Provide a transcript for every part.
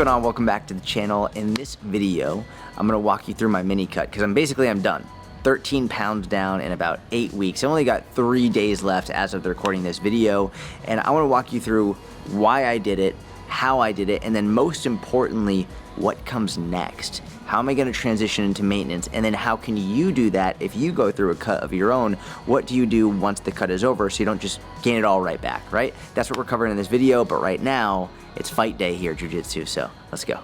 going on? Welcome back to the channel. In this video, I'm gonna walk you through my mini cut because I'm done. 13 pounds down in about 8 weeks. I only got 3 days left as of the recording this video, and I wanna walk you through why I did it, how I did it, and then most importantly, what comes next. How am I gonna transition into maintenance? And then how can you do that if you go through a cut of your own? What do you do once the cut is over so you don't just gain it all right back, right? That's what we're covering in this video, but right now, it's fight day here at Jiu-Jitsu, so let's go.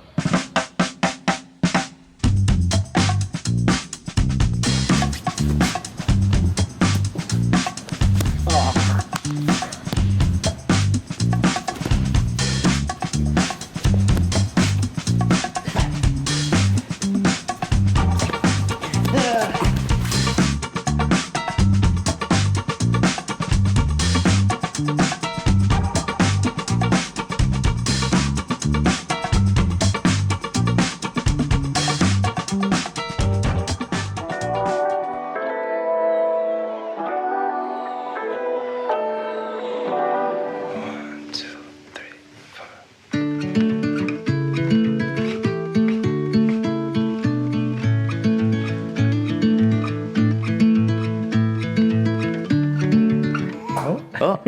Oh.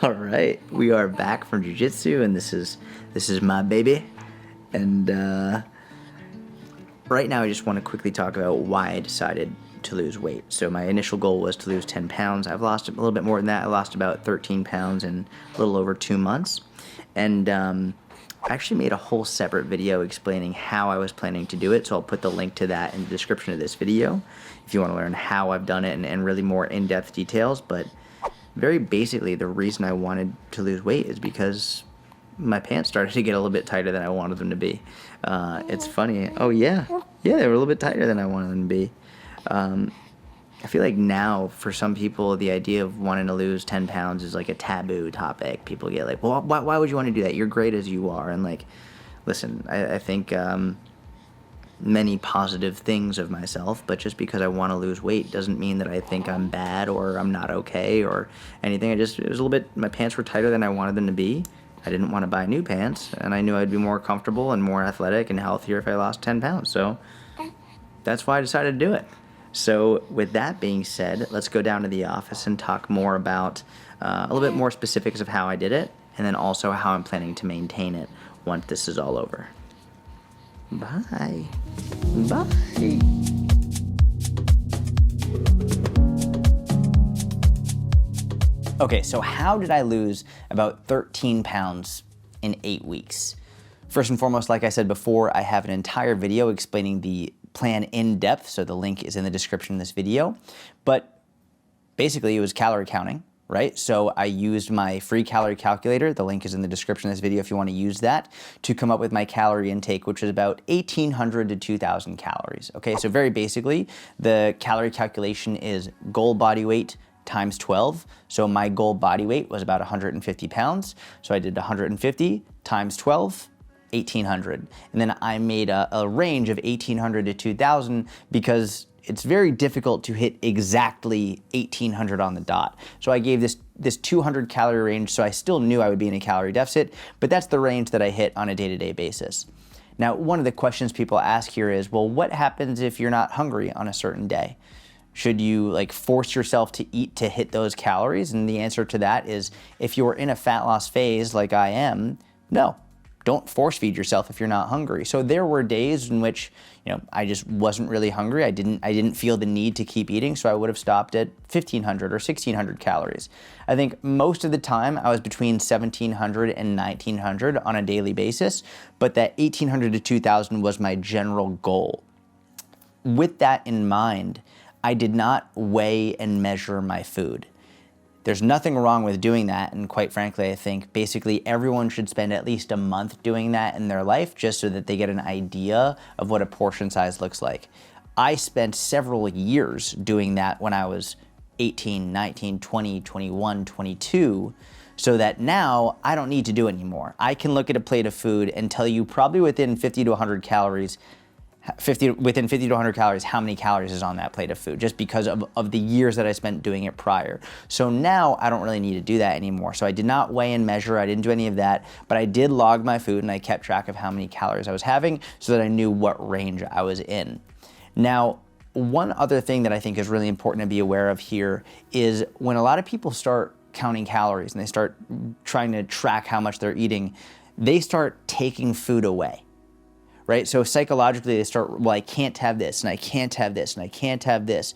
All right, we are back from Jiu-Jitsu, and this is my baby. And right now I just want to quickly talk about why I decided to lose weight. So my initial goal was to lose 10 pounds. I've lost a little bit more than that. I lost about 13 pounds in a little over 2 months. And I actually made a whole separate video explaining how I was planning to do it, so I'll put the link to that in the description of this video if you want to learn how I've done it and really more in-depth details. But very basically, the reason I wanted to lose weight is because my pants started to get a little bit tighter than I wanted them to be. It's funny. Oh yeah, they were a little bit tighter than I wanted them to be. I feel like now, for some people, the idea of wanting to lose 10 pounds is like a taboo topic. People get like, well, why would you want to do that? You're great as you are. And like, listen, I think many positive things of myself, but just because I want to lose weight doesn't mean that I think I'm bad or I'm not okay or anything. It was a little bit, my pants were tighter than I wanted them to be. I didn't want to buy new pants, and I knew I'd be more comfortable and more athletic and healthier if I lost 10 pounds. So that's why I decided to do it. So with that being said, let's go down to the office and talk more about a little bit more specifics of how I did it, and then also how I'm planning to maintain it once this is all over. Bye. Bye. Okay, so how did I lose about 13 pounds in 8 weeks? First and foremost, like I said before, I have an entire video explaining the plan in depth, so the link is in the description of this video. But basically, it was calorie counting, right? So I used my free calorie calculator, the link is in the description of this video if you want to use that, to come up with my calorie intake, which is about 1,800 to 2,000 calories. Okay, so very basically, the calorie calculation is goal body weight times 12. So my goal body weight was about 150 pounds. So I did 150 times 12, 1,800. And then I made a range of 1,800 to 2,000 because it's very difficult to hit exactly 1,800 on the dot. So I gave this 200 calorie range, so I still knew I would be in a calorie deficit, but that's the range that I hit on a day-to-day basis. Now, one of the questions people ask here is, well, what happens if you're not hungry on a certain day? Should you like force yourself to eat to hit those calories? And the answer to that is, if you're in a fat loss phase like I am, no. Don't force feed yourself if you're not hungry. So there were days in which, I just wasn't really hungry. I didn't feel the need to keep eating, so I would have stopped at 1,500 or 1,600 calories. I think most of the time I was between 1,700 and 1,900 on a daily basis, but that 1,800 to 2,000 was my general goal. With that in mind, I did not weigh and measure my food. There's nothing wrong with doing that, and quite frankly, I think basically everyone should spend at least a month doing that in their life just so that they get an idea of what a portion size looks like. I spent several years doing that when I was 18, 19, 20, 21, 22, so that now I don't need to do it anymore. I can look at a plate of food and tell you probably within 50 to 100 calories within 50 to 100 calories, how many calories is on that plate of food, just because of the years that I spent doing it prior. So now I don't really need to do that anymore. So I did not weigh and measure, I didn't do any of that, but I did log my food and I kept track of how many calories I was having so that I knew what range I was in. Now, one other thing that I think is really important to be aware of here is when a lot of people start counting calories and they start trying to track how much they're eating, they start taking food away. Right? So psychologically they start, well, I can't have this and I can't have this and I can't have this.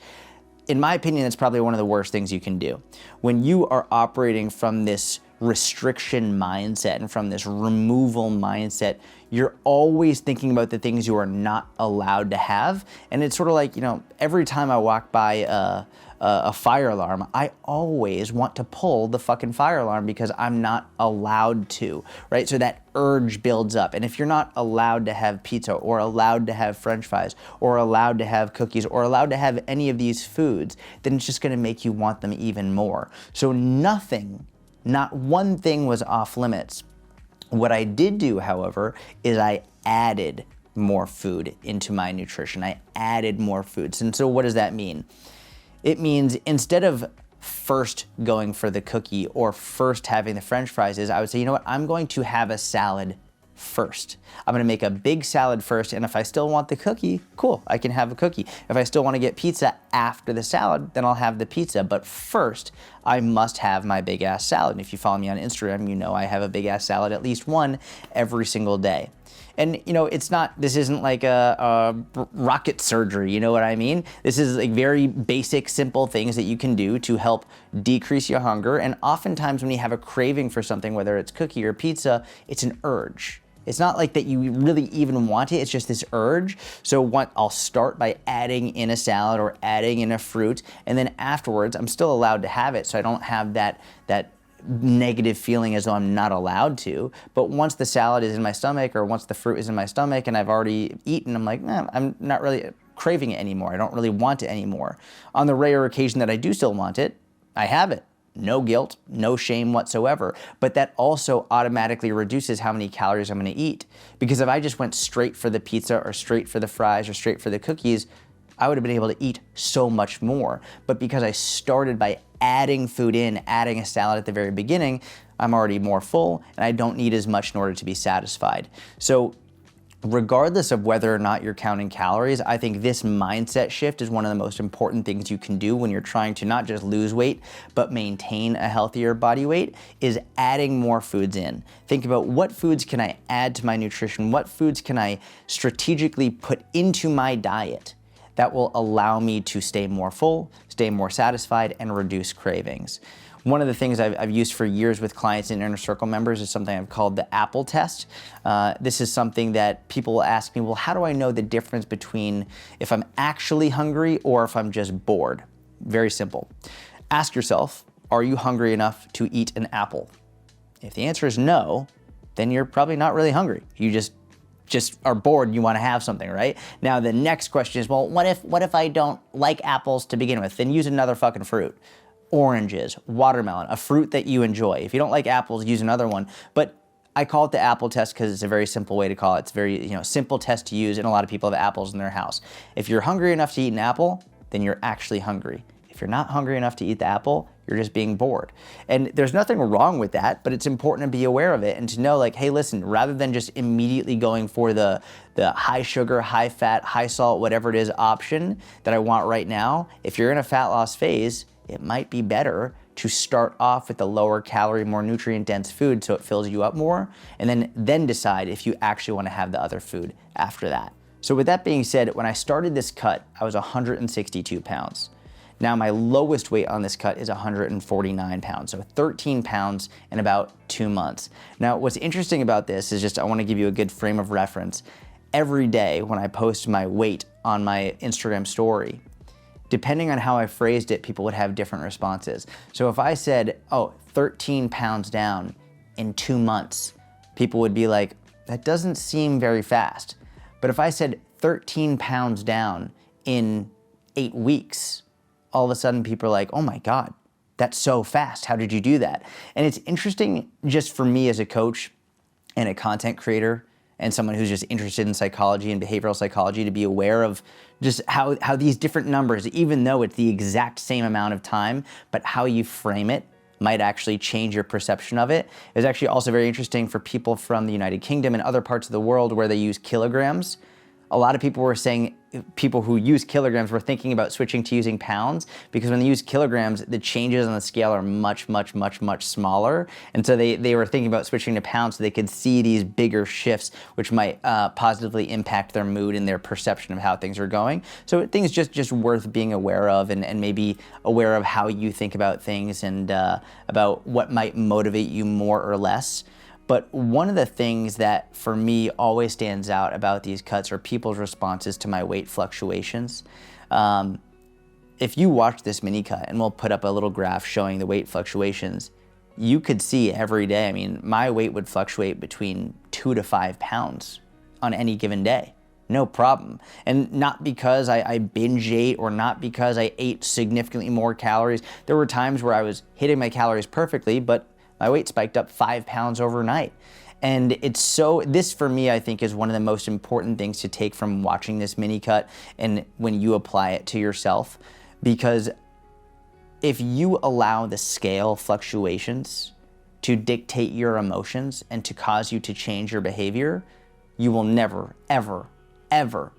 In my opinion, that's probably one of the worst things you can do. When you are operating from this restriction mindset and from this removal mindset, you're always thinking about the things you are not allowed to have. And it's sort of like, every time I walk by a fire alarm, I always want to pull the fucking fire alarm because I'm not allowed to, right? So that urge builds up. And if you're not allowed to have pizza or allowed to have French fries or allowed to have cookies or allowed to have any of these foods, then it's just gonna make you want them even more. So not one thing was off limits. What I did do, however, is I added more food into my nutrition. I added more foods. And so what does that mean? It means instead of first going for the cookie or first having the French fries, I would say, you know what, I'm going to have a salad first. I'm gonna make a big salad first, and if I still want the cookie, cool, I can have a cookie. If I still wanna get pizza after the salad, then I'll have the pizza. But first, I must have my big ass salad. And if you follow me on Instagram, you know I have a big ass salad, at least one every single day. And this isn't like a rocket surgery, you know what I mean? This is like very basic, simple things that you can do to help decrease your hunger. And oftentimes when you have a craving for something, whether it's cookie or pizza, it's an urge. It's not like that you really even want it, it's just this urge. So I'll start by adding in a salad or adding in a fruit, and then afterwards, I'm still allowed to have it, so I don't have that negative feeling as though I'm not allowed to. But once the salad is in my stomach or once the fruit is in my stomach and I've already eaten, I'm like, I'm not really craving it anymore. I don't really want it anymore. On the rare occasion that I do still want it, I have it. No guilt, no shame whatsoever. But that also automatically reduces how many calories I'm gonna eat. Because if I just went straight for the pizza or straight for the fries or straight for the cookies, I would have been able to eat so much more. But because I started by adding food in, adding a salad at the very beginning, I'm already more full and I don't need as much in order to be satisfied. So regardless of whether or not you're counting calories, I think this mindset shift is one of the most important things you can do when you're trying to not just lose weight, but maintain a healthier body weight, is adding more foods in. Think about what foods can I add to my nutrition? What foods can I strategically put into my diet that will allow me to stay more full, stay more satisfied, and reduce cravings? One of the things I've used for years with clients and Inner Circle members is something I've called the apple test. This is something that people will ask me, well, how do I know the difference between if I'm actually hungry or if I'm just bored? Very simple. Ask yourself, are you hungry enough to eat an apple? If the answer is no, then you're probably not really hungry. You just are bored and you want to have something, right? Now the next question is, well, what if I don't like apples to begin with? Then use another fucking fruit. Oranges, watermelon, a fruit that you enjoy. If you don't like apples, use another one. But I call it the apple test because it's a very simple way to call it. It's a very simple test to use, and a lot of people have apples in their house. If you're hungry enough to eat an apple, then you're actually hungry. If you're not hungry enough to eat the apple, you're just being bored. And there's nothing wrong with that, but it's important to be aware of it and to know, like, hey, listen, rather than just immediately going for the high sugar, high fat, high salt, whatever it is option that I want right now, if you're in a fat loss phase, it might be better to start off with the lower calorie, more nutrient dense food so it fills you up more, and then decide if you actually want to have the other food after that. So with that being said, when I started this cut, I was 162 pounds. Now my lowest weight on this cut is 149 pounds, so 13 pounds in about 2 months. Now what's interesting about this is just I want to give you a good frame of reference. Every day when I post my weight on my Instagram story, depending on how I phrased it, people would have different responses. So if I said, 13 pounds down in 2 months, people would be like, that doesn't seem very fast. But if I said 13 pounds down in 8 weeks, all of a sudden people are like, oh my God, that's so fast. How did you do that? And it's interesting just for me as a coach and a content creator and someone who's just interested in psychology and behavioral psychology to be aware of just how these different numbers, even though it's the exact same amount of time, but how you frame it might actually change your perception of it. It's actually also very interesting for people from the United Kingdom and other parts of the world where they use kilograms. A lot of people were saying, people who use kilograms were thinking about switching to using pounds, because when they use kilograms, the changes on the scale are much, much, much, much smaller. And so they were thinking about switching to pounds so they could see these bigger shifts, which might positively impact their mood and their perception of how things are going. So things just worth being aware of, and maybe aware of how you think about things, and about what might motivate you more or less. But one of the things that for me always stands out about these cuts are people's responses to my weight fluctuations. If you watch this mini cut, and we'll put up a little graph showing the weight fluctuations, you could see every day, I mean, my weight would fluctuate between 2 to 5 pounds on any given day. No problem. And not because I binge ate, or not because I ate significantly more calories. There were times where I was hitting my calories perfectly, but my weight spiked up 5 pounds overnight. And this for me, I think, is one of the most important things to take from watching this mini cut, and when you apply it to yourself. Because if you allow the scale fluctuations to dictate your emotions and to cause you to change your behavior, you will never, ever, ever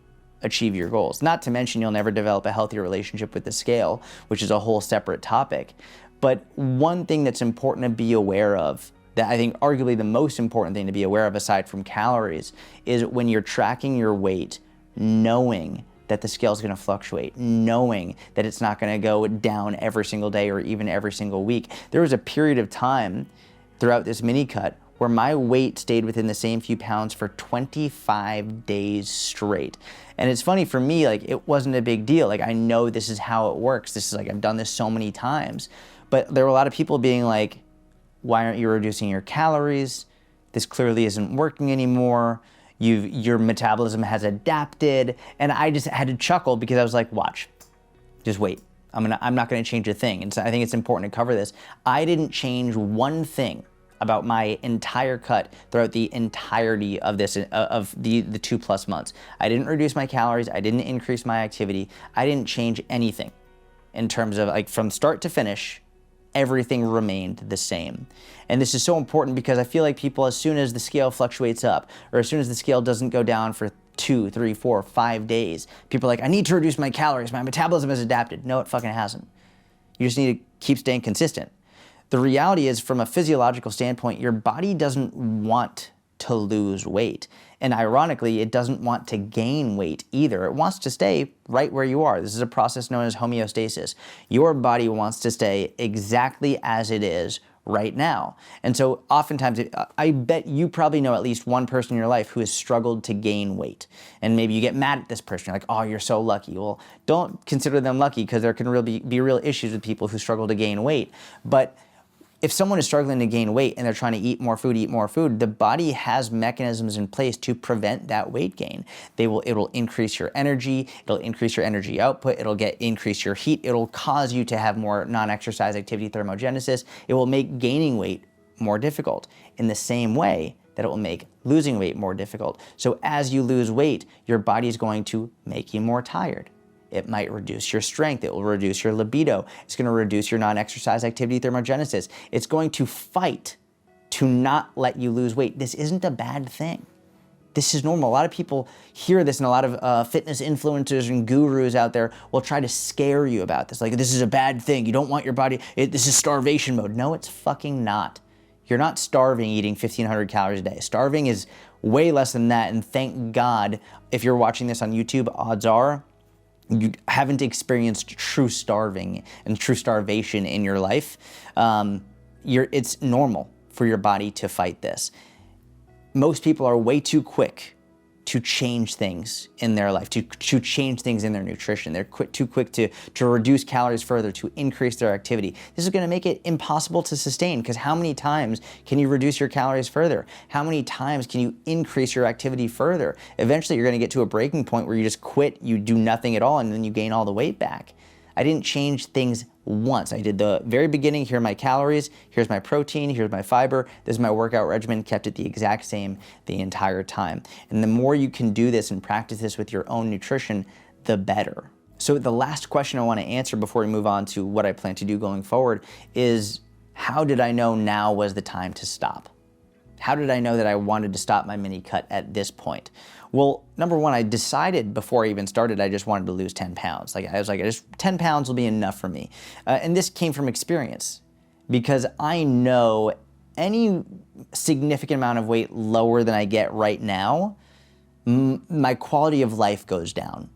achieve your goals. Not to mention, you'll never develop a healthy relationship with the scale, which is a whole separate topic. But one thing that's important to be aware of, that I think arguably the most important thing to be aware of aside from calories, is when you're tracking your weight, knowing that the scale is going to fluctuate, knowing that it's not going to go down every single day or even every single week. There was a period of time throughout this mini cut where my weight stayed within the same few pounds for 25 days straight. And it's funny for me, like, it wasn't a big deal. Like, I know this is how it works. This is like, I've done this so many times. But there were a lot of people being like, why aren't you reducing your calories? This clearly isn't working anymore. Your metabolism has adapted. And I just had to chuckle, because I was like, watch, just wait. I'm not gonna change a thing. And so I think it's important to cover this. I didn't change one thing about my entire cut throughout the entirety of this, of the 2+ months. I didn't reduce my calories. I didn't increase my activity. I didn't change anything in terms of, like, from start to finish. Everything remained the same. And this is so important, because I feel like people, as soon as the scale fluctuates up, or as soon as the scale doesn't go down for 2, 3, 4, 5 days, people are like, I need to reduce my calories. My metabolism has adapted. No, it fucking hasn't. You just need to keep staying consistent. The reality is, from a physiological standpoint, your body doesn't want to lose weight. And ironically, it doesn't want to gain weight either. It wants to stay right where you are. This is a process known as homeostasis. Your body wants to stay exactly as it is right now. And so oftentimes, I bet you probably know at least one person in your life who has struggled to gain weight. And maybe you get mad at this person. You're like, oh, you're so lucky. Well, don't consider them lucky, because there can really be real issues with people who struggle to gain weight. But if someone is struggling to gain weight and they're trying to eat more food, the body has mechanisms in place to prevent that weight gain. It'll increase your energy, it'll increase your energy output, it'll increase your heat, it'll cause you to have more non-exercise activity thermogenesis. It will make gaining weight more difficult, in the same way that it will make losing weight more difficult. So as you lose weight, your body is going to make you more tired. It might reduce your strength. It will reduce your libido. It's going to reduce your non-exercise activity thermogenesis. It's going to fight to not let you lose weight. This isn't a bad thing. This is normal. A lot of people hear this, and a lot of fitness influencers and gurus out there will try to scare you about this. Like, this is a bad thing. You don't want your body. This is starvation mode. No, it's fucking not. You're not starving eating 1,500 calories a day. Starving is way less than that. And thank God, if you're watching this on YouTube, odds are you haven't experienced true starving and true starvation in your life. It's normal for your body to fight this. Most people are way too quick to change things in their life, to change things in their nutrition. They're too quick to reduce calories further, to increase their activity. This is gonna make it impossible to sustain, because how many times can you reduce your calories further? How many times can you increase your activity further? Eventually, you're gonna get to a breaking point where you just quit, you do nothing at all, and then you gain all the weight back. I didn't change things once. I did the very beginning, here are my calories, here's my protein, here's my fiber, this is my workout regimen, kept it the exact same the entire time. And the more you can do this and practice this with your own nutrition, the better. So the last question I want to answer before we move on to what I plan to do going forward is, how did I know now was the time to stop? How did I know that I wanted to stop my mini cut at this point? Well, number one, I decided before I even started, I just wanted to lose 10 pounds. Like I was like, just 10 pounds will be enough for me. And this came from experience, because I know any significant amount of weight lower than I get right now, my quality of life goes down.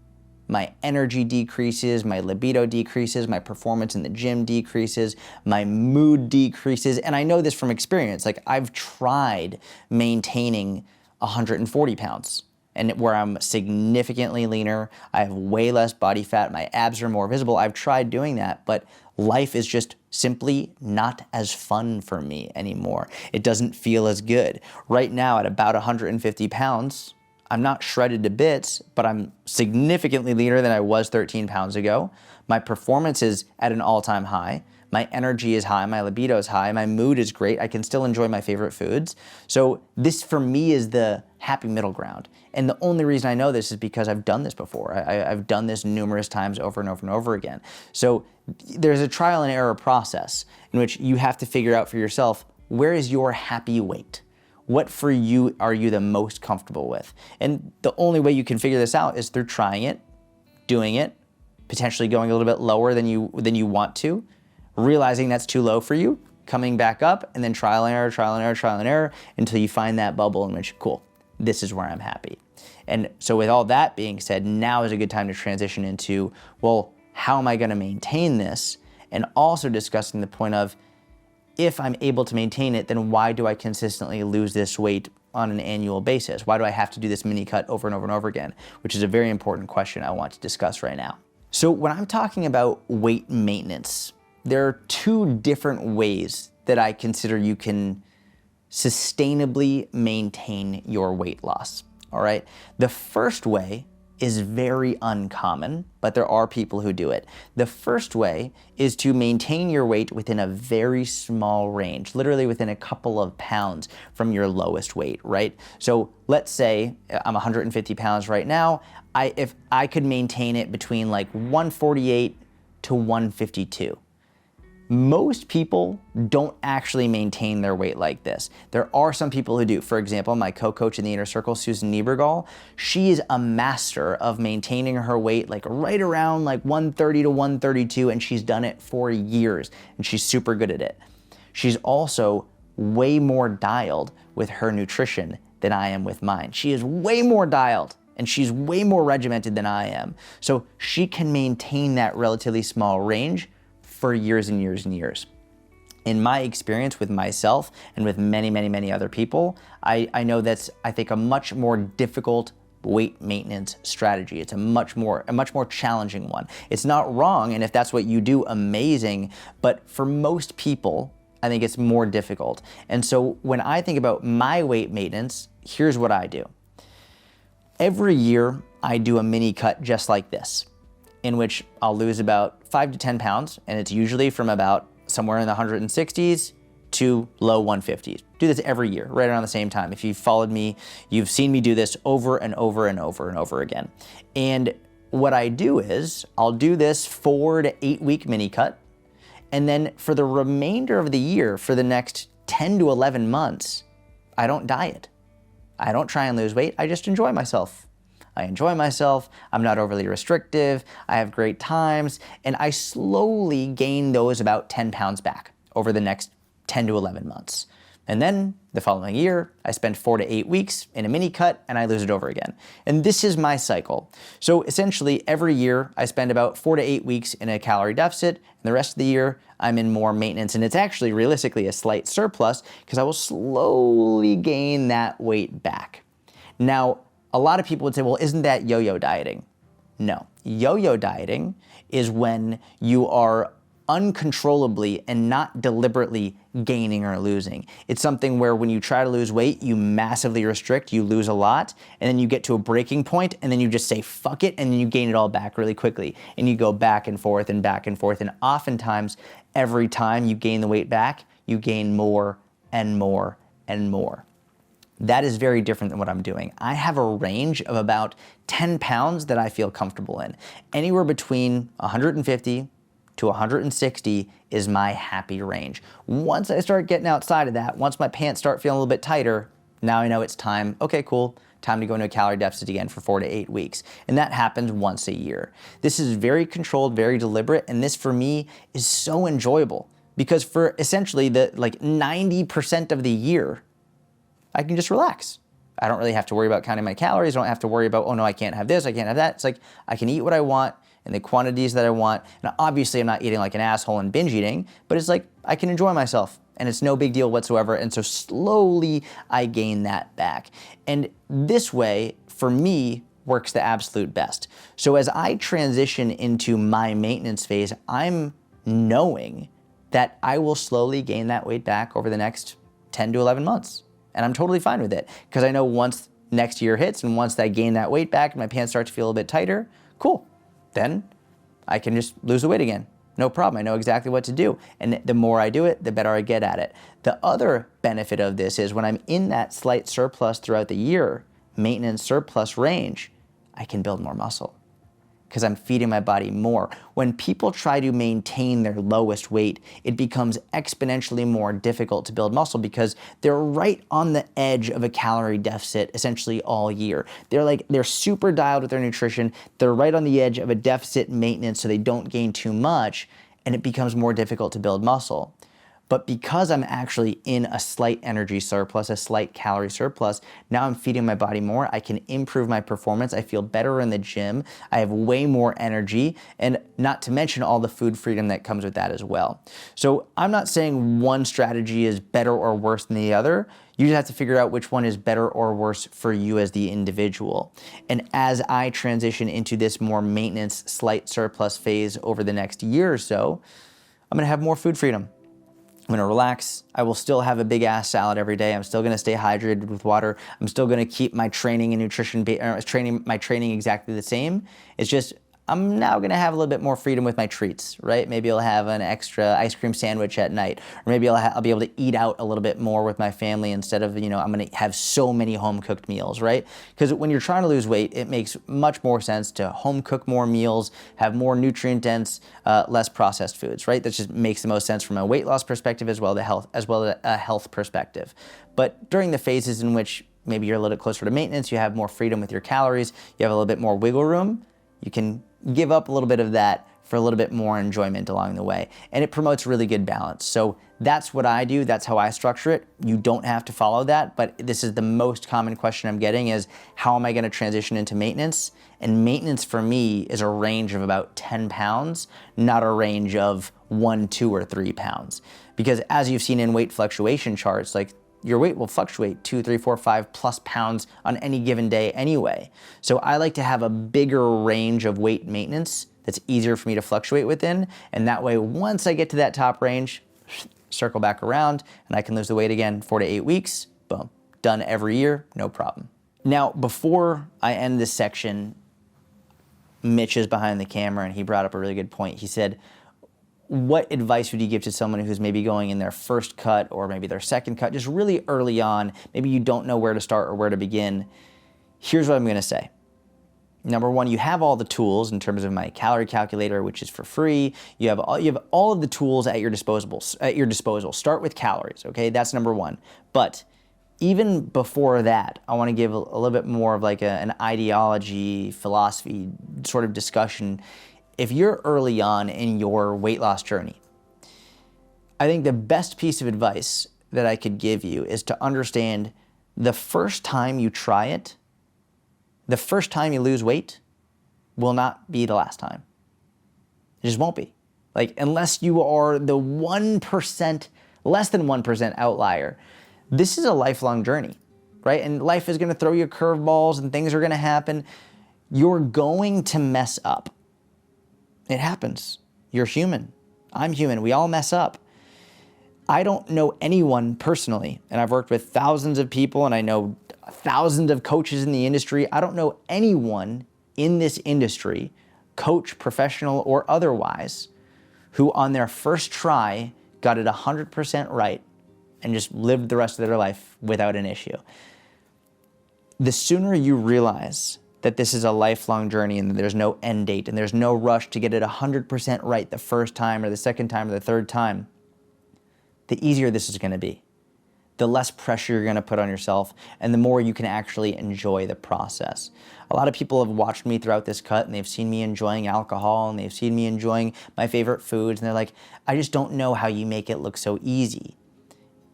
My energy decreases, my libido decreases, my performance in the gym decreases, my mood decreases. And I know this from experience. Like, I've tried maintaining 140 pounds, and where I'm significantly leaner, I have way less body fat, my abs are more visible. I've tried doing that, but life is just simply not as fun for me anymore. It doesn't feel as good. Right now, at about 150 pounds, I'm not shredded to bits, but I'm significantly leaner than I was 13 pounds ago. My performance is at an all-time high. My energy is high, my libido is high, my mood is great. I can still enjoy my favorite foods. So this for me is the happy middle ground. And the only reason I know this is because I've done this before. I've done this numerous times over and over and over again. So there's a trial and error process in which you have to figure out for yourself, where is your happy weight? What for you are you the most comfortable with? And the only way you can figure this out is through trying it, doing it, potentially going a little bit lower than you want to, realizing that's too low for you, coming back up, and then trial and error, trial and error, trial and error, until you find that bubble in which, cool, this is where I'm happy. And so with all that being said, now is a good time to transition into, well, how am I gonna maintain this? And also discussing the point of, if I'm able to maintain it, then why do I consistently lose this weight on an annual basis? Why do I have to do this mini cut over and over and over again? Which is a very important question I want to discuss right now. So when I'm talking about weight maintenance, there are two different ways that I consider you can sustainably maintain your weight loss, all right? The first way is very uncommon, but there are people who do it. The first way is to maintain your weight within a very small range, literally within a couple of pounds from your lowest weight, right? So let's say I'm 150 pounds right now. If I could maintain it between like 148 to 152. Most people don't actually maintain their weight like this. There are some people who do. For example, my co-coach in the Inner Circle, Susan Niebergall, she is a master of maintaining her weight like right around like 130 to 132, and she's done it for years, and she's super good at it. She's also way more dialed with her nutrition than I am with mine. She is way more dialed, and she's way more regimented than I am. So she can maintain that relatively small range for years and years and years. In my experience with myself and with many, many, many other people, I know that's, I think, a much more difficult weight maintenance strategy. It's a much more challenging one. It's not wrong, and if that's what you do, amazing, but for most people, I think it's more difficult. And so when I think about my weight maintenance, here's what I do. Every year, I do a mini cut just like this, in which I'll lose about 5 to 10 pounds, and it's usually from about somewhere in the 160s to low 150s. Do this every year, right around the same time. If you've followed me, you've seen me do this over and over and over and over again. And what I do is, I'll do this 4 to 8 week mini cut, and then for the remainder of the year, for the next 10 to 11 months, I don't diet. I don't try and lose weight, I just enjoy myself. I enjoy myself, I'm not overly restrictive, I have great times, and I slowly gain those about 10 pounds back over the next 10 to 11 months. And then the following year, I spend 4 to 8 weeks in a mini cut and I lose it over again. And this is my cycle. So essentially every year I spend about 4 to 8 weeks in a calorie deficit, and the rest of the year I'm in more maintenance, and it's actually realistically a slight surplus because I will slowly gain that weight back. Now, a lot of people would say, well, isn't that yo-yo dieting? No, yo-yo dieting is when you are uncontrollably and not deliberately gaining or losing. It's something where when you try to lose weight, you massively restrict, you lose a lot, and then you get to a breaking point, and then you just say, fuck it, and then you gain it all back really quickly. And you go back and forth and back and forth. And oftentimes, every time you gain the weight back, you gain more and more and more. That is very different than what I'm doing. I have a range of about 10 pounds that I feel comfortable in. Anywhere between 150 to 160 is my happy range. Once I start getting outside of that, once my pants start feeling a little bit tighter, now I know it's time, okay, cool, time to go into a calorie deficit again for 4 to 8 weeks. And that happens once a year. This is very controlled, very deliberate, and this for me is so enjoyable because for essentially the 90% of the year, I can just relax. I don't really have to worry about counting my calories. I don't have to worry about, oh no, I can't have this, I can't have that. It's like, I can eat what I want in the quantities that I want. And obviously I'm not eating like an asshole and binge eating, but it's like, I can enjoy myself and it's no big deal whatsoever. And so slowly I gain that back. And this way, for me, works the absolute best. So as I transition into my maintenance phase, I'm knowing that I will slowly gain that weight back over the next 10 to 11 months. And I'm totally fine with it because I know once next year hits and once I gain that weight back and my pants start to feel a bit tighter, cool. Then I can just lose the weight again. No problem. I know exactly what to do. And the more I do it, the better I get at it. The other benefit of this is when I'm in that slight surplus throughout the year, maintenance surplus range, I can build more muscle because I'm feeding my body more. When people try to maintain their lowest weight, it becomes exponentially more difficult to build muscle because they're right on the edge of a calorie deficit essentially all year. They're super dialed with their nutrition. They're right on the edge of a deficit maintenance so they don't gain too much, and it becomes more difficult to build muscle. But because I'm actually in a slight energy surplus, a slight calorie surplus, now I'm feeding my body more. I can improve my performance. I feel better in the gym. I have way more energy, and not to mention all the food freedom that comes with that as well. So I'm not saying one strategy is better or worse than the other. You just have to figure out which one is better or worse for you as the individual. And as I transition into this more maintenance, slight surplus phase over the next year or so, I'm gonna have more food freedom. I'm gonna relax. I will still have a big ass salad every day. I'm still gonna stay hydrated with water. I'm still gonna keep my training and nutrition, my training exactly the same. It's just, I'm now gonna have a little bit more freedom with my treats, right? Maybe I'll have an extra ice cream sandwich at night, or maybe I'll be able to eat out a little bit more with my family instead of, I'm gonna have so many home cooked meals, right? Because when you're trying to lose weight, it makes much more sense to home cook more meals, have more nutrient dense, less processed foods, right? That just makes the most sense from a weight loss perspective as well as a health perspective. But during the phases in which maybe you're a little bit closer to maintenance, you have more freedom with your calories, you have a little bit more wiggle room, you can give up a little bit of that for a little bit more enjoyment along the way. And it promotes really good balance. So that's what I do. That's how I structure it. You don't have to follow that, but this is the most common question I'm getting is how am I gonna transition into maintenance? And maintenance for me is a range of about 10 pounds, not a range of 1, 2, or 3 pounds. Because as you've seen in weight fluctuation charts, like your weight will fluctuate 2, 3, 4, 5+ pounds on any given day anyway. So I like to have a bigger range of weight maintenance that's easier for me to fluctuate within. And that way, once I get to that top range, circle back around and I can lose the weight again 4 to 8 weeks, boom, done every year, no problem. Now, before I end this section, Mitch is behind the camera and he brought up a really good point. He said, what advice would you give to someone who's maybe going in their first cut or maybe their second cut, just really early on, maybe you don't know where to start or where to begin? Here's what I'm gonna say. Number one, you have all the tools in terms of my calorie calculator, which is for free. You have all of the tools at your disposal. Start with calories, okay? That's number one. But even before that, I wanna give a little bit more of like an ideology, philosophy sort of discussion. If you're early on in your weight loss journey, I think the best piece of advice that I could give you is to understand the first time you try it, the first time you lose weight will not be the last time. It just won't be. Like, unless you are the 1%, less than 1% outlier, this is a lifelong journey, right? And life is gonna throw you curveballs and things are gonna happen. You're going to mess up. It happens. You're human. I'm human. We all mess up. I don't know anyone personally, and I've worked with thousands of people and I know thousands of coaches in the industry. I don't know anyone in this industry, coach, professional, or otherwise, who on their first try got it 100% right and just lived the rest of their life without an issue. The sooner you realize that this is a lifelong journey and there's no end date and there's no rush to get it 100% right the first time or the second time or the third time, the easier this is going to be. The less pressure you're going to put on yourself and the more you can actually enjoy the process. A lot of people have watched me throughout this cut and they've seen me enjoying alcohol and they've seen me enjoying my favorite foods and they're like, I just don't know how you make it look so easy.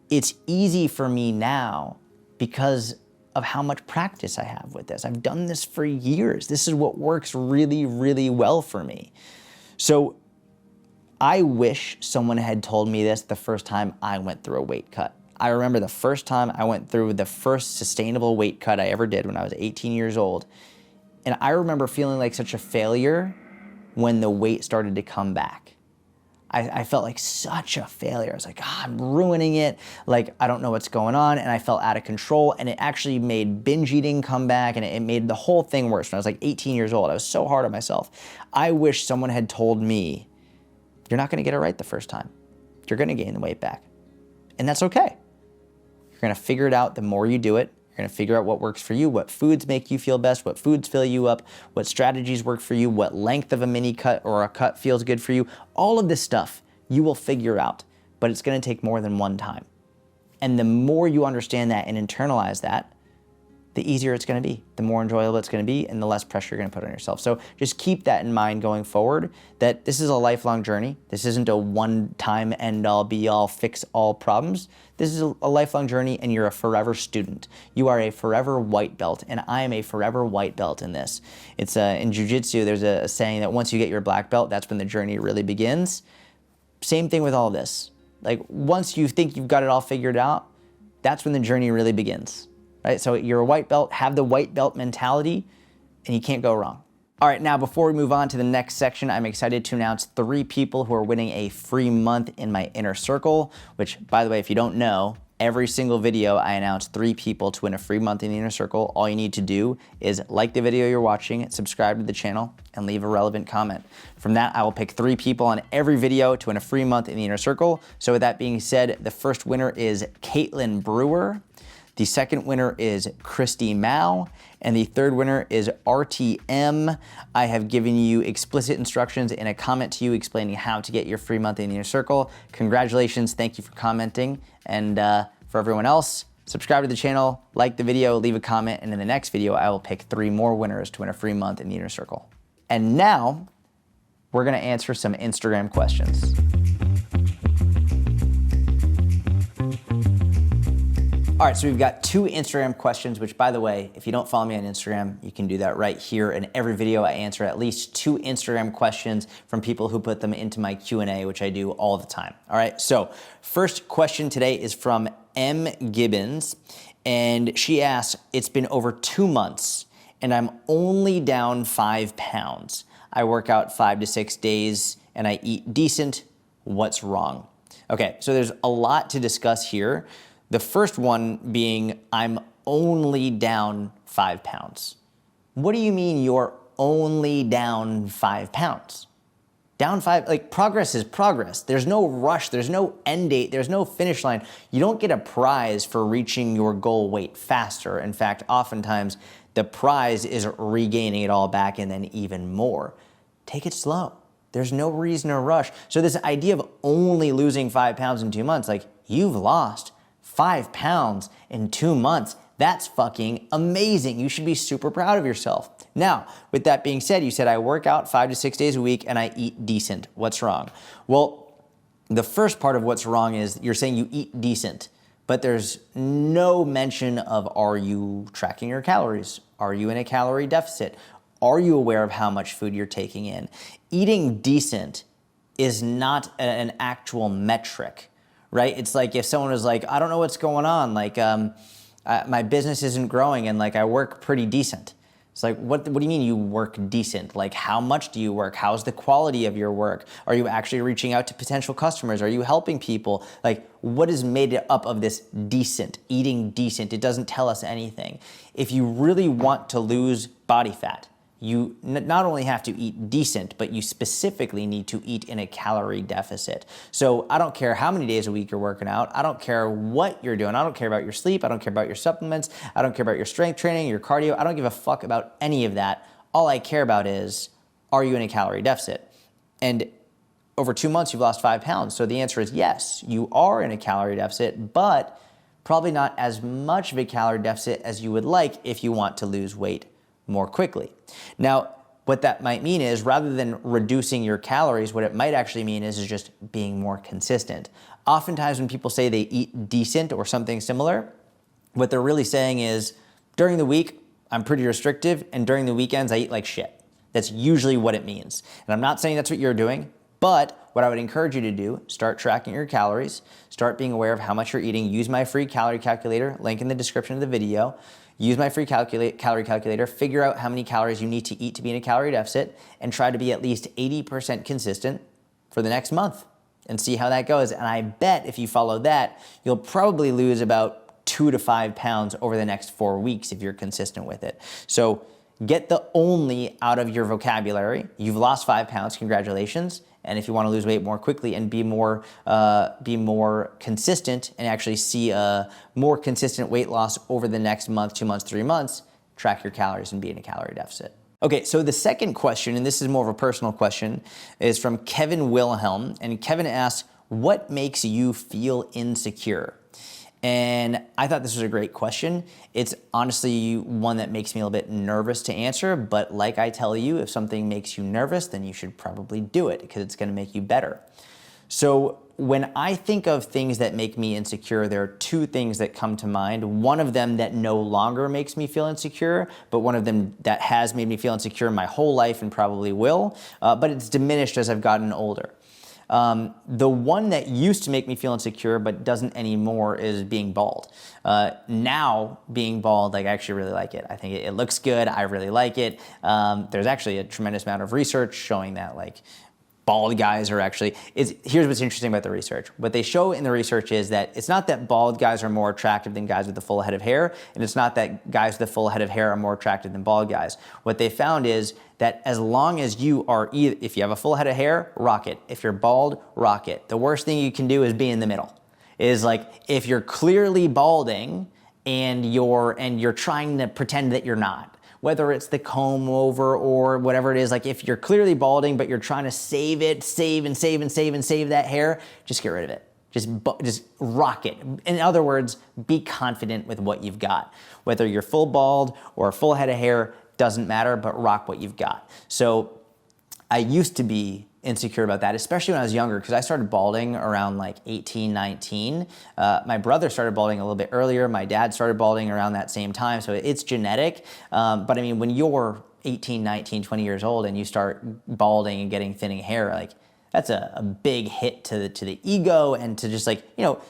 It's easy for me now because of how much practice I have with this. I've done this for years. This is what works really, really well for me. So I wish someone had told me this the first time I went through a weight cut. I remember the first time I went through the first sustainable weight cut I ever did when I was 18 years old. And I remember feeling like such a failure when the weight started to come back. I felt like such a failure. I was like, I'm ruining it. Like, I don't know what's going on. And I felt out of control. And it actually made binge eating come back and it made the whole thing worse. When I was like 18 years old, I was so hard on myself. I wish someone had told me, you're not going to get it right the first time. You're going to gain the weight back. And that's okay. You're going to figure it out the more you do it. You're going to figure out what works for you, what foods make you feel best, what foods fill you up, what strategies work for you, what length of a mini cut or a cut feels good for you. All of this stuff you will figure out, but it's going to take more than one time. And the more you understand that and internalize that, the easier it's going to be, the more enjoyable it's going to be, and the less pressure you're going to put on yourself. So just keep that in mind going forward, that this is a lifelong journey. This isn't a one-time end-all, be-all, fix-all problems. This is a lifelong journey, and you're a forever student. You are a forever white belt, and I am a forever white belt in this. It's in jiu-jitsu, there's a saying that once you get your black belt, that's when the journey really begins. Same thing with all this. Like, once you think you've got it all figured out, that's when the journey really begins. Right? So you're a white belt, have the white belt mentality, and you can't go wrong. All right, now before we move on to the next section, I'm excited to announce 3 people who are winning a free month in my inner circle, which, by the way, if you don't know, every single video I announce 3 people to win a free month in the inner circle. All you need to do is like the video you're watching, subscribe to the channel, and leave a relevant comment. From that, I will pick 3 people on every video to win a free month in the inner circle. So with that being said, the first winner is Caitlin Brewer. The second winner is Christy Mao, and the third winner is RTM. I have given you explicit instructions in a comment to you explaining how to get your free month in your circle. Congratulations, thank you for commenting. And for everyone else, subscribe to the channel, like the video, leave a comment, and in the next video, I will pick 3 more winners to win a free month in the inner circle. And now, we're gonna answer some Instagram questions. All right, so we've got 2 Instagram questions, which, by the way, if you don't follow me on Instagram, you can do that right here. In every video, I answer at least 2 Instagram questions from people who put them into my Q&A, which I do all the time. All right, so first question today is from M. Gibbons, and she asks, it's been over 2 months, and I'm only down 5 pounds. I work out 5 to 6 days, and I eat decent. What's wrong? Okay, so there's a lot to discuss here. The first one being, I'm only down 5 pounds. What do you mean you're only down 5 pounds? Down 5, like, progress is progress. There's no rush, there's no end date, there's no finish line. You don't get a prize for reaching your goal weight faster. In fact, oftentimes the prize is regaining it all back and then even more. Take it slow. There's no reason to rush. So this idea of only losing 5 pounds in 2 months, like, you've lost 5 pounds in 2 months. That's fucking amazing. You should be super proud of yourself. Now, with that being said, you said I work out 5 to 6 days a week and I eat decent. What's wrong? Well, the first part of what's wrong is you're saying you eat decent, but there's no mention of, are you tracking your calories? Are you in a calorie deficit? Are you aware of how much food you're taking in? Eating decent is not an actual metric. Right? It's like if someone was like, I don't know what's going on, like my business isn't growing and like I work pretty decent. It's like, what do you mean you work decent? Like, how much do you work? How's the quality of your work? Are you actually reaching out to potential customers? Are you helping people? Like, what is made up of this decent, eating decent? It doesn't tell us anything. If you really want to lose body fat, you not only have to eat decent, but you specifically need to eat in a calorie deficit. So I don't care how many days a week you're working out. I don't care what you're doing. I don't care about your sleep. I don't care about your supplements. I don't care about your strength training, your cardio. I don't give a fuck about any of that. All I care about is, are you in a calorie deficit? And over 2 months, you've lost 5 pounds. So the answer is yes, you are in a calorie deficit, but probably not as much of a calorie deficit as you would like if you want to lose weight more quickly. Now, what that might mean is, rather than reducing your calories, what it might actually mean is just being more consistent. Oftentimes when people say they eat decent or something similar, what they're really saying is, during the week, I'm pretty restrictive, and during the weekends, I eat like shit. That's usually what it means. And I'm not saying that's what you're doing, but what I would encourage you to do, start tracking your calories, start being aware of how much you're eating. Use my free calorie calculator, link in the description of the video. Use my free calorie calculator, figure out how many calories you need to eat to be in a calorie deficit, and try to be at least 80% consistent for the next month and see how that goes. And I bet if you follow that, you'll probably lose about 2 to 5 pounds over the next 4 weeks if you're consistent with it. So get the only out of your vocabulary. You've lost 5 pounds, congratulations. And if you want to lose weight more quickly and be more consistent and actually see a more consistent weight loss over the next month, 2 months, 3 months, track your calories and be in a calorie deficit. Okay, so the second question, and this is more of a personal question, is from Kevin Wilhelm. And Kevin asks, what makes you feel insecure? And I thought this was a great question. It's honestly one that makes me a little bit nervous to answer, but like I tell you, if something makes you nervous, then you should probably do it because it's gonna make you better. So when I think of things that make me insecure, there are 2 things that come to mind. One of them that no longer makes me feel insecure, but one of them that has made me feel insecure my whole life and probably will, but it's diminished as I've gotten older. The one that used to make me feel insecure but doesn't anymore is being bald. Now being bald, like, I actually really like it. I think it looks good. I really like it. There's actually a tremendous amount of research showing that, like, bald guys are actually, here's what's interesting about the research. What they show in the research is that it's not that bald guys are more attractive than guys with a full head of hair, and it's not that guys with a full head of hair are more attractive than bald guys. What they found is that as long as you are, if you have a full head of hair, rock it. If you're bald, rock it. The worst thing you can do is be in the middle. Is like, if you're clearly balding and you're trying to pretend that you're not, whether it's the comb over or whatever it is, like if you're clearly balding but you're trying to save that hair, just get rid of it. Just rock it. In other words, be confident with what you've got. Whether you're full bald or a full head of hair, doesn't matter, but rock what you've got. So I used to be insecure about that, especially when I was younger, because I started balding around like 18, 19. My brother started balding a little bit earlier. My dad started balding around that same time, so it's genetic. But I mean, when you're 18, 19, 20 years old and you start balding and getting thinning hair, like, that's a big hit to the ego and to just, like, you know,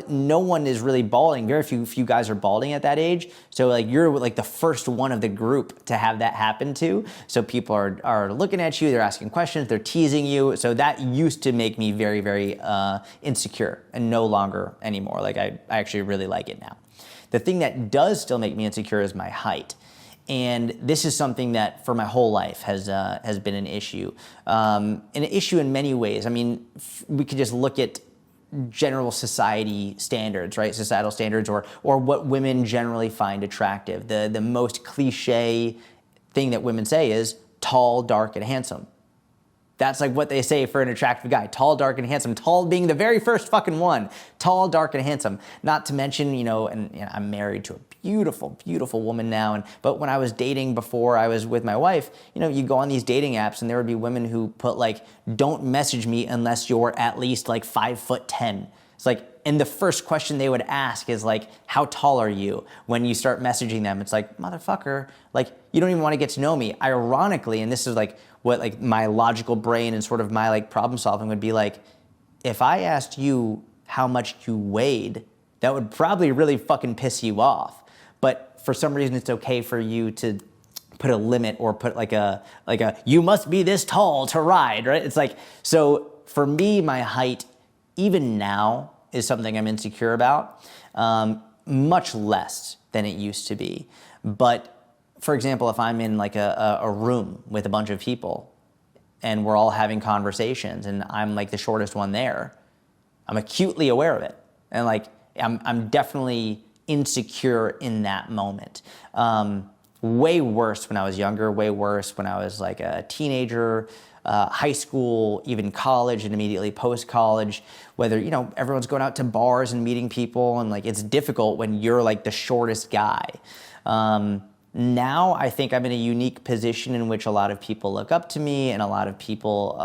no one is really balding. Very few guys are balding at that age. So like, you're like the first one of the group to have that happen to. So people are looking at you, they're asking questions, they're teasing you. So that used to make me very, very insecure, and no longer anymore. Like, I actually really like it now. The thing that does still make me insecure is my height. And this is something that for my whole life has been an issue. An issue in many ways. I mean, we could just look at general society standards, right? Societal standards, or what women generally find attractive. The most cliche thing that women say is tall, dark, and handsome. That's like what they say for an attractive guy. Tall, dark, and handsome. Tall being the very first fucking one. Tall, dark, and handsome. Not to mention, I'm married to a beautiful, beautiful woman now. But when I was dating before I was with my wife, you go on these dating apps and there would be women who put like, don't message me unless you're at least like 5'10". It's like, and the first question they would ask is like, how tall are you? When you start messaging them, it's like, motherfucker, like, you don't even want to get to know me. Ironically, and this is like what like my logical brain and sort of my like problem solving would be like, if I asked you how much you weighed, that would probably really fucking piss you off. But for some reason, it's okay for you to put a limit or put like a you must be this tall to ride, right? It's like, so for me, my height, even now, is something I'm insecure about, much less than it used to be. But for example, if I'm in like a room with a bunch of people and we're all having conversations and I'm like the shortest one there, I'm acutely aware of it. And like, I'm definitely insecure in that moment. Way worse when I was younger, way worse when I was like a teenager, high school, even college, and immediately post-college, whether, you know, everyone's going out to bars and meeting people, and like it's difficult when you're like the shortest guy. Now I think I'm in a unique position in which a lot of people look up to me, and a lot of people,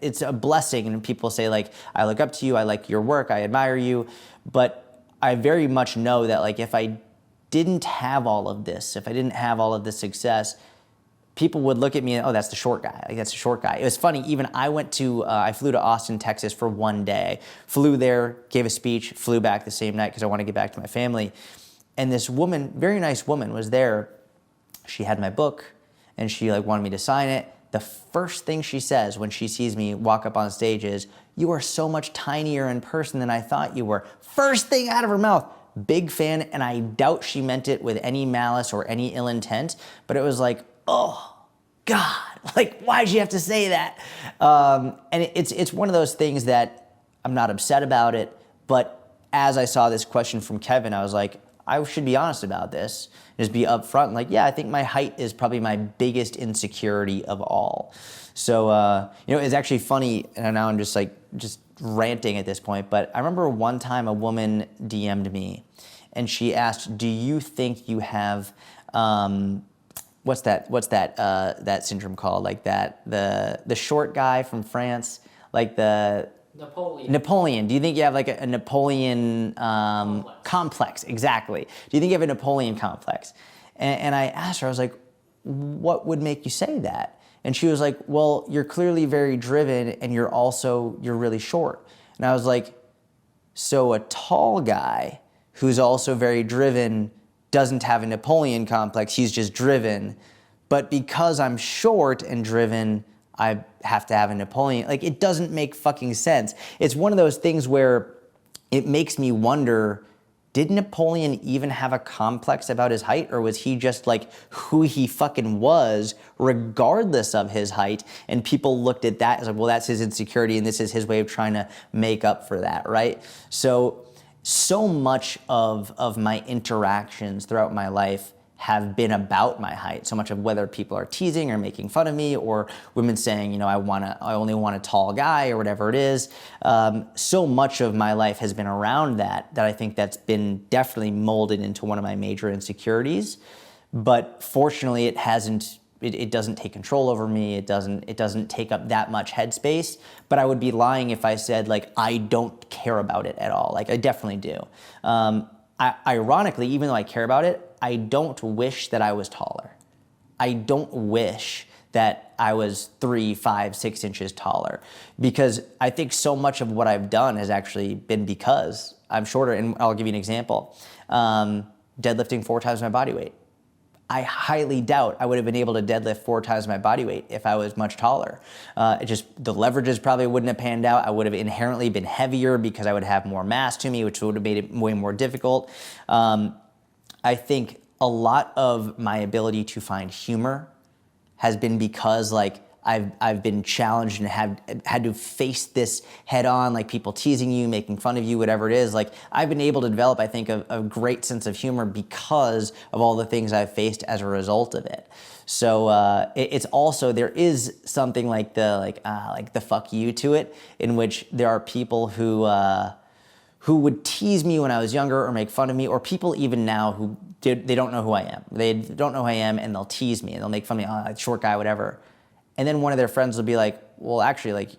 it's a blessing, and people say like, I look up to you, I like your work, I admire you, but I very much know that like if I didn't have all of this, if I didn't have all of this success, people would look at me and, oh, that's the short guy. Like, that's the short guy. It was funny, even I flew to Austin, Texas for one day, flew there, gave a speech, flew back the same night because I want to get back to my family. And this woman, very nice woman, was there. She had my book and she like wanted me to sign it. The first thing she says when she sees me walk up on stage is, "You are so much tinier in person than I thought you were." First thing out of her mouth. Big fan, and I doubt she meant it with any malice or any ill intent, but it was like, oh, God, like, why'd you have to say that? And it's one of those things that I'm not upset about it, but as I saw this question from Kevin, I was like, I should be honest about this, just be upfront, like, yeah, I think my height is probably my biggest insecurity of all. So, you know, it's actually funny, and now I'm just ranting at this point, but I remember one time a woman DM'd me and she asked, do you think you have, what's that syndrome called? Like the short guy from France, like the Napoleon. Do you think you have like a Napoleon complex? Exactly. Do you think you have a Napoleon complex? And I asked her, I was like, what would make you say that? And she was like, well, you're clearly very driven and you're really short. And I was like, so a tall guy who's also very driven doesn't have a Napoleon complex, he's just driven. But because I'm short and driven, I have to have a Napoleon. Like, it doesn't make fucking sense. It's one of those things where it makes me wonder, did Napoleon even have a complex about his height, or was he just like who he fucking was regardless of his height, and people looked at that as like, well, that's his insecurity and this is his way of trying to make up for that, right? So much of my interactions throughout my life have been about my height, so much of whether people are teasing or making fun of me, or women saying, you know, I only want a tall guy, or whatever it is. So much of my life has been around that I think that's been definitely molded into one of my major insecurities. But fortunately, it doesn't take control over me. It doesn't take up that much headspace. But I would be lying if I said like I don't care about it at all. Like, I definitely do. Ironically, even though I care about it, I don't wish that I was taller. I don't wish that I was 3, 5, 6 inches taller, because I think so much of what I've done has actually been because I'm shorter. And I'll give you an example. Deadlifting 4 times my body weight. I highly doubt I would have been able to deadlift 4 times my body weight if I was much taller. The leverages probably wouldn't have panned out. I would have inherently been heavier because I would have more mass to me, which would have made it way more difficult. I think a lot of my ability to find humor has been because like I've been challenged and had to face this head on, like people teasing you, making fun of you, whatever it is. Like, I've been able to develop, I think, a great sense of humor because of all the things I've faced as a result of it. So it's also, there is something like the fuck you to it, in which there are people who would tease me when I was younger or make fun of me, or people even now who they don't know who I am. They don't know who I am, and they'll tease me and they'll make fun of me, oh, short guy, whatever. And then one of their friends will be like, well, actually, like,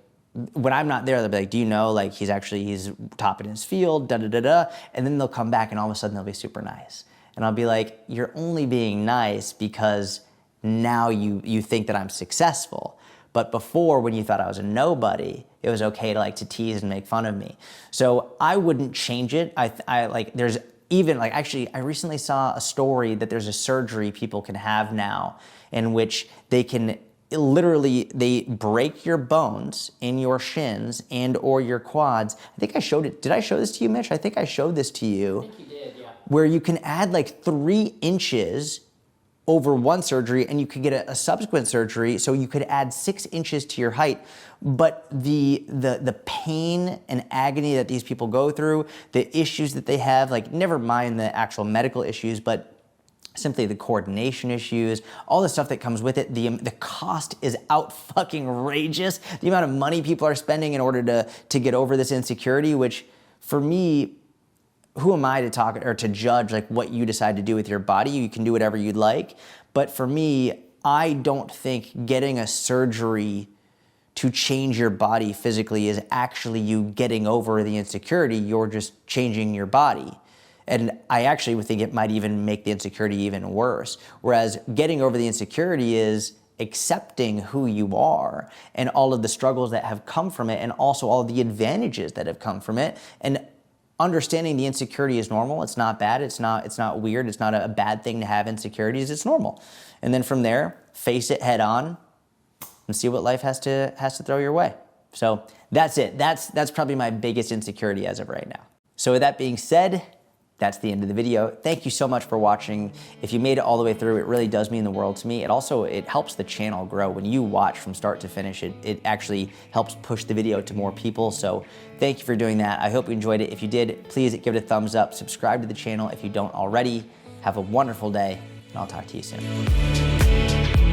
when I'm not there, they'll be like, do you know, like, he's top in his field, da-da-da-da. And then they'll come back and all of a sudden they'll be super nice. And I'll be like, you're only being nice because now you think that I'm successful. But before, when you thought I was a nobody, it was okay to tease and make fun of me. So I wouldn't change it. even like, actually, I recently saw a story that there's a surgery people can have now in which they can literally, they break your bones in your shins and or your quads. I think I showed it. Did I show this to you, Mitch? I think I showed this to you. I think you did, yeah. Where you can add like 3 inches over one surgery and you could get a subsequent surgery, so you could add 6 inches to your height. But the pain and agony that these people go through, the issues that they have, like never mind the actual medical issues, but simply the coordination issues, all the stuff that comes with it, the cost is out fucking outrageous. The amount of money people are spending in order to get over this insecurity, which for me, who am I to talk or to judge like what you decide to do with your body? You can do whatever you'd like. But for me, I don't think getting a surgery to change your body physically is actually you getting over the insecurity. You're just changing your body. And I actually would think it might even make the insecurity even worse. Whereas getting over the insecurity is accepting who you are and all of the struggles that have come from it and also all of the advantages that have come from it. And understanding the insecurity is normal. It's not bad. It's not weird. It's not a bad thing to have insecurities. It's normal. And then from there, face it head on and see what life has to throw your way. So that's it. That's probably my biggest insecurity as of right now. So with that being said, that's the end of the video. Thank you so much for watching. If you made it all the way through, it really does mean the world to me. It helps the channel grow. When you watch from start to finish, it actually helps push the video to more people. So thank you for doing that. I hope you enjoyed it. If you did, please give it a thumbs up. Subscribe to the channel if you don't already. Have a wonderful day, and I'll talk to you soon.